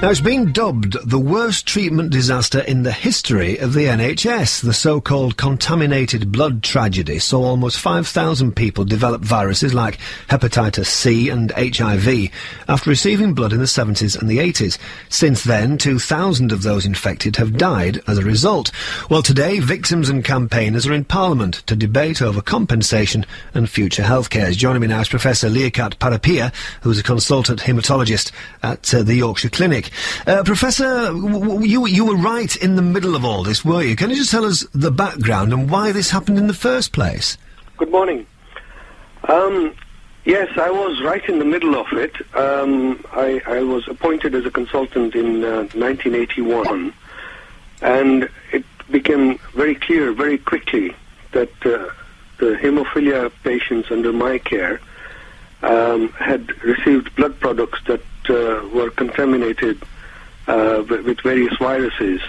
Now, it's been dubbed the worst treatment disaster in the history of the NHS. The so-called contaminated blood tragedy saw almost 5,000 people develop viruses like hepatitis C and HIV after receiving blood in the 70s and the 80s. Since then, 2,000 of those infected have died as a result. Well, today, victims and campaigners are in Parliament to debate over compensation and future healthcare. Joining me now is Professor Liakat Parapia, who's a consultant haematologist at the Yorkshire Clinic. Professor, you were right in the middle of all this, were you? Can you just tell us the background and why this happened in the first place? Good morning. Yes, I was right in the middle of it. I was appointed as a consultant in 1981, and it became very clear very quickly that the haemophilia patients under my care had received blood products that were contaminated with various viruses.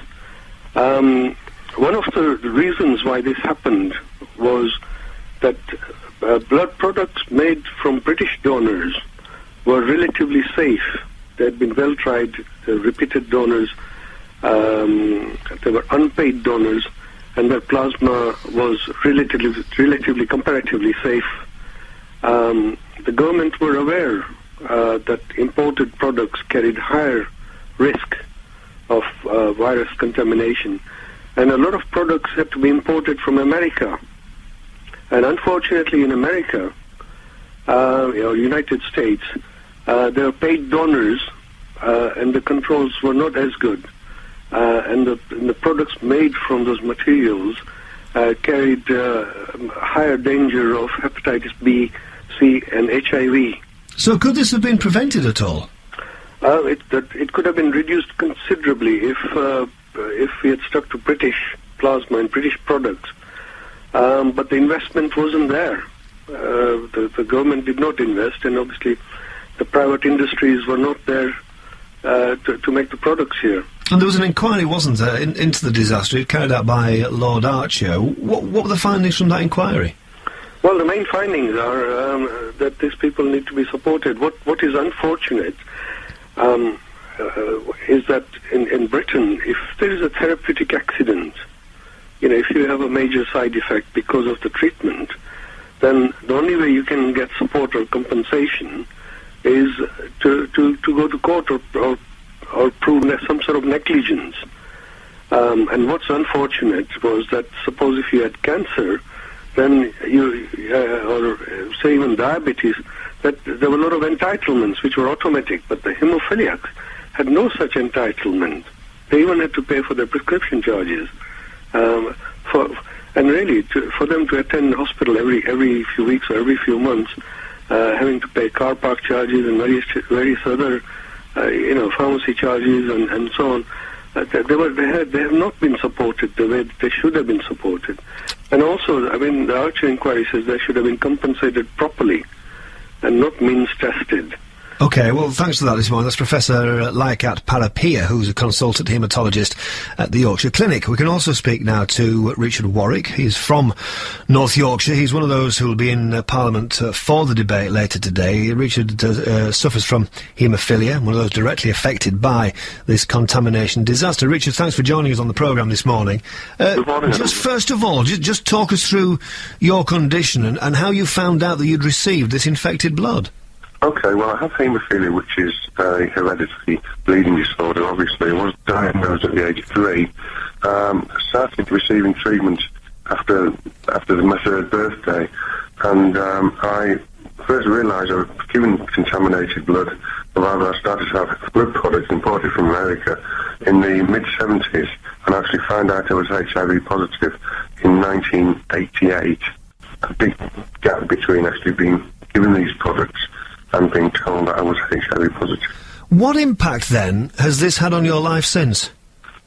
One of the reasons why this happened was that blood products made from British donors were relatively safe. They had been well tried, repeated donors, they were unpaid donors, and their plasma was relatively comparatively safe. The government were aware that imported products carried higher risk of virus contamination, and a lot of products had to be imported from America. And unfortunately, in America, or United States, there were paid donors, and the controls were not as good. And the products made from those materials carried higher danger of hepatitis B, C, and HIV. So could this have been prevented at all? It could have been reduced considerably if we had stuck to British plasma and British products. But the investment wasn't there. The government did not invest, and obviously the private industries were not there to make the products here. And there was an inquiry, wasn't there, into the disaster, carried out by Lord Archer. What were the findings from that inquiry? Well, the main findings are that these people need to be supported. What is unfortunate is that in Britain, if there is a therapeutic accident, if you have a major side effect because of the treatment, then the only way you can get support or compensation is to go to court or prove some sort of negligence. And what's unfortunate was that suppose if you had cancer, then or say even diabetes, that there were a lot of entitlements which were automatic, but the haemophiliacs had no such entitlement. They even had to pay for their prescription charges. And really, for them to attend the hospital every few weeks or every few months, having to pay car park charges and various other, pharmacy charges and so on, they have not been supported the way they should have been supported. And also, the Archer inquiry says they should have been compensated properly and not means tested. OK, well, thanks for that this morning. That's Professor Liakat Parapia, who's a consultant haematologist at the Yorkshire Clinic. We can also speak now to Richard Warwick. He's from North Yorkshire. He's one of those who will be in Parliament for the debate later today. Richard suffers from haemophilia, one of those directly affected by this contamination disaster. Richard, thanks for joining us on the programme this morning. Good morning. Just first of all, just talk us through your condition and how you found out that you'd received this infected blood. Okay, well, I have haemophilia, which is a hereditary bleeding disorder, obviously. I was diagnosed at the age of 3. Started receiving treatment after my 3rd birthday, and I first realised I was given contaminated blood, or rather I started to have blood products imported from America in the mid-70s, and actually found out I was HIV positive in 1988. A big gap between actually being given these products and being told that I was HIV positive. What impact, then, has this had on your life since?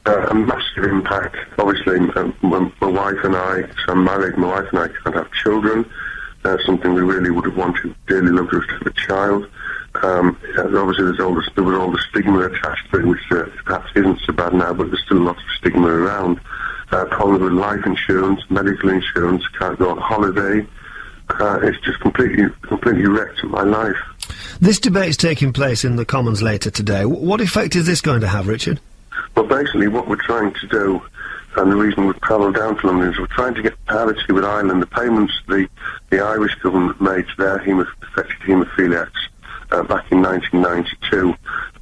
A massive impact. Obviously, my wife and I, so I'm married, my wife and I can't have children. Something we really would have wanted, dearly loved us to have a child. Obviously, there was all the stigma attached to it, which perhaps isn't so bad now, but there's still lots of stigma around. Problems with life insurance, medical insurance, can't go on holiday. It's just completely wrecked my life. This debate is taking place in the Commons later today. What effect is this going to have, Richard? Well, basically what we're trying to do, and the reason we've travelled down to London, is we're trying to get parity with Ireland. The payments the Irish government made to their affected haemophiliacs back in 1992,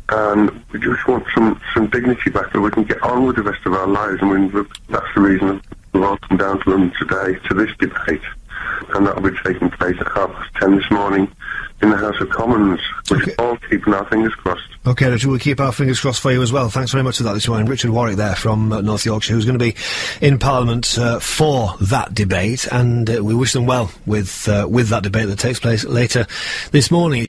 and we just want some dignity back so we can get on with the rest of our lives. I mean, that's the reason we've all come down to London today to this debate, and that will be taking place at 10:30 this morning in the House of Commons. We're all keeping our fingers crossed. OK, Richard, we'll keep our fingers crossed for you as well. Thanks very much for that this morning. Richard Warwick there from North Yorkshire, who's going to be in Parliament for that debate, and we wish them well with that debate that takes place later this morning.